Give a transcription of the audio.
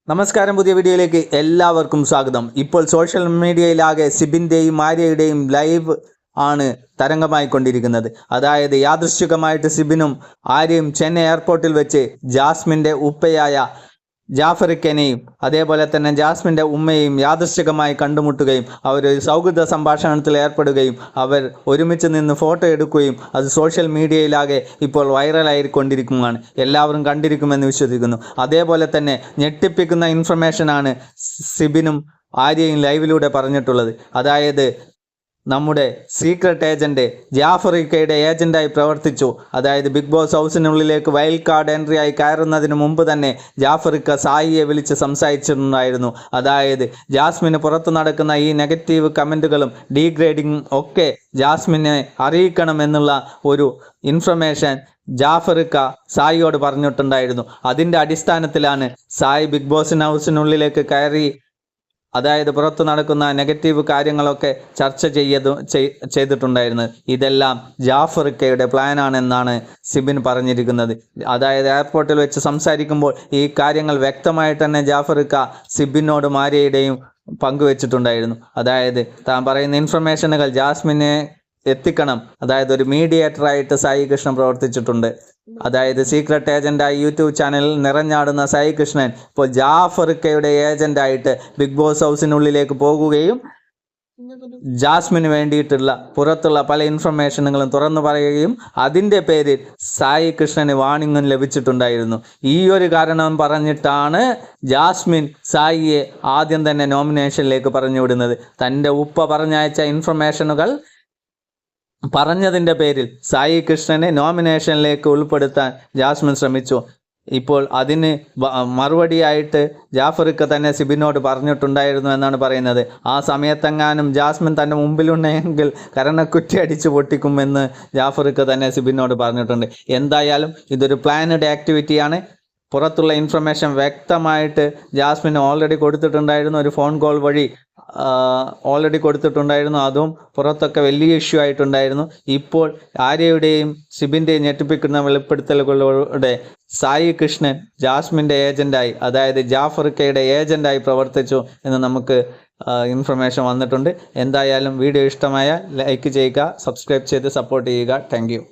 നമസ്കാരം, പുതിയ വീഡിയോയിലേക്ക് എല്ലാവർക്കും സ്വാഗതം. ഇപ്പോൾ സോഷ്യൽ മീഡിയയിലാകെ സിബിൻ്റെയും ആര്യയുടെയും ലൈവ് ആണ് തരംഗമായിക്കൊണ്ടിരിക്കുന്നത്. അതായത് യാദൃശ്ചികമായിട്ട് സിബിനും ആര്യയും ചെന്നൈ എയർപോർട്ടിൽ വെച്ച് ജാസ്മിൻ്റെ ഉപ്പയായ ജാഫറിക്കനെയും അതേപോലെ തന്നെ ജാസ്മിൻ്റെ ഉമ്മയെയും യാദൃശ്ചികമായി കണ്ടുമുട്ടുകയും അവർ സൗഹൃദ സംഭാഷണത്തിൽ ഏർപ്പെടുകയും അവർ ഒരുമിച്ച് നിന്ന് ഫോട്ടോ എടുക്കുകയും അത് സോഷ്യൽ മീഡിയയിലാകെ ഇപ്പോൾ വൈറലായിക്കൊണ്ടിരിക്കുകയാണ്. എല്ലാവരും കണ്ടിരിക്കുമെന്ന് വിശ്വസിക്കുന്നു. അതേപോലെ തന്നെ ഞെട്ടിപ്പിക്കുന്ന ഇൻഫർമേഷനാണ് സിബിനും ആര്യയും ലൈവിലൂടെ പറഞ്ഞിട്ടുള്ളത്. അതായത് നമ്മുടെ സീക്രട്ട് ഏജൻറ്റ് ജാഫറിക്കയുടെ ഏജൻ്റായി പ്രവർത്തിച്ചു. അതായത് ബിഗ് ബോസ് ഹൗസിനുള്ളിലേക്ക് വൈൽഡ് കാർഡ് എൻട്രി ആയി കയറുന്നതിന് മുമ്പ് തന്നെ ജാഫറിക്ക സായിയെ വിളിച്ച് സംസാരിച്ചിട്ടുണ്ടായിരുന്നു. അതായത് ജാസ്മിന് പുറത്തു നടക്കുന്ന ഈ നെഗറ്റീവ് കമൻറ്റുകളും ഡീഗ്രേഡിങ്ങും ഒക്കെ ജാസ്മിനെ അറിയിക്കണമെന്നുള്ള ഒരു ഇൻഫർമേഷൻ ജാഫറിക്ക സായിയോട് പറഞ്ഞിട്ടുണ്ടായിരുന്നു. അതിൻ്റെ അടിസ്ഥാനത്തിലാണ് സായി ബിഗ് ബോസ് ഹൗസിനുള്ളിലേക്ക് കയറി അതായത് പുറത്തു നടക്കുന്ന നെഗറ്റീവ് കാര്യങ്ങളൊക്കെ ചർച്ച ചെയ്തിട്ടുണ്ടായിരുന്നത്. ഇതെല്ലാം ജാഫറിക്കയുടെ പ്ലാനാണെന്നാണ് സിബിൻ പറഞ്ഞിരിക്കുന്നത്. അതായത് എയർപോർട്ടിൽ വെച്ച് സംസാരിക്കുമ്പോൾ ഈ കാര്യങ്ങൾ വ്യക്തമായിട്ട് തന്നെ ജാഫറിക്ക സിബിനോടും ആര്യയുടെയും പങ്കുവെച്ചിട്ടുണ്ടായിരുന്നു. അതായത് താൻ പറയുന്ന ഇൻഫർമേഷനുകൾ ജാസ്മിനെ എത്തിക്കണം. അതായത് ഒരു മീഡിയേറ്ററായിട്ട് സായി കൃഷ്ണൻ പ്രവർത്തിച്ചിട്ടുണ്ട്. അതായത് സീക്രട്ട് ഏജൻ്റായി യൂട്യൂബ് ചാനലിൽ നിറഞ്ഞാടുന്ന സായി കൃഷ്ണൻ ഇപ്പോൾ ജാഫറിക്കയുടെ ഏജൻ്റായിട്ട് ബിഗ് ബോസ് ഹൗസിനുള്ളിലേക്ക് പോകുകയും ജാസ്മിന് വേണ്ടിയിട്ടുള്ള പുറത്തുള്ള പല ഇൻഫർമേഷനുകളും തുറന്നു പറയുകയും അതിൻ്റെ പേരിൽ സായി കൃഷ്ണന് വാണിംഗും ലഭിച്ചിട്ടുണ്ടായിരുന്നു. ഈ ഒരു കാരണം പറഞ്ഞിട്ടാണ് ജാസ്മിൻ സായിയെ ആദ്യം തന്നെ നോമിനേഷനിലേക്ക് പറഞ്ഞു വിടുന്നത്. തൻ്റെ ഉപ്പ പറഞ്ഞയച്ച ഇൻഫർമേഷനുകൾ പറഞ്ഞതിൻ്റെ പേരിൽ സായി കൃഷ്ണനെ നോമിനേഷനിലേക്ക് ഉൾപ്പെടുത്താൻ ജാസ്മിൻ ശ്രമിച്ചു. ഇപ്പോൾ അതിന് മറുപടിയായിട്ട് ജാഫറിക്ക തന്നെ സിബിനോട് പറഞ്ഞിട്ടുണ്ടായിരുന്നു എന്നാണ് പറയുന്നത്. ആ സമയത്തെങ്ങാനും ജാസ്മിൻ തൻ്റെ മുമ്പിലുണ്ടെങ്കിൽ കരണക്കുറ്റി അടിച്ചു പൊട്ടിക്കുമെന്ന് ജാഫറിക്ക തന്നെ സിബിനോട് പറഞ്ഞിട്ടുണ്ട്. എന്തായാലും ഇതൊരു പ്ലാനഡ് ആക്ടിവിറ്റിയാണ്. പുറത്തുള്ള ഇൻഫർമേഷൻ വ്യക്തമായിട്ട് ജാസ്മിൻ ഓൾറെഡി കൊടുത്തിട്ടുണ്ടായിരുന്നു. ഒരു ഫോൺ കോൾ വഴി ഓൾറെഡി കൊടുത്തിട്ടുണ്ടായിരുന്നു. അതും പുറത്തൊക്കെ വലിയ ഇഷ്യൂ ആയിട്ടുണ്ടായിരുന്നു. ഇപ്പോൾ ആര്യയുടെയും സിബിൻ്റെയും ഞെട്ടിപ്പിക്കുന്ന വെളിപ്പെടുത്തലുകളിലൂടെ സായി കൃഷ്ണൻ ജാസ്മിൻ്റെ ഏജൻ്റായി അതായത് ജാഫറിക്കയുടെ ഏജൻ്റായി പ്രവർത്തിച്ചു എന്ന് നമുക്ക് ഇൻഫർമേഷൻ വന്നിട്ടുണ്ട്. എന്തായാലും വീഡിയോ ഇഷ്ടമായ ലൈക്ക് ചെയ്യുക, സബ്സ്ക്രൈബ് ചെയ്ത് സപ്പോർട്ട് ചെയ്യുക. Thank you.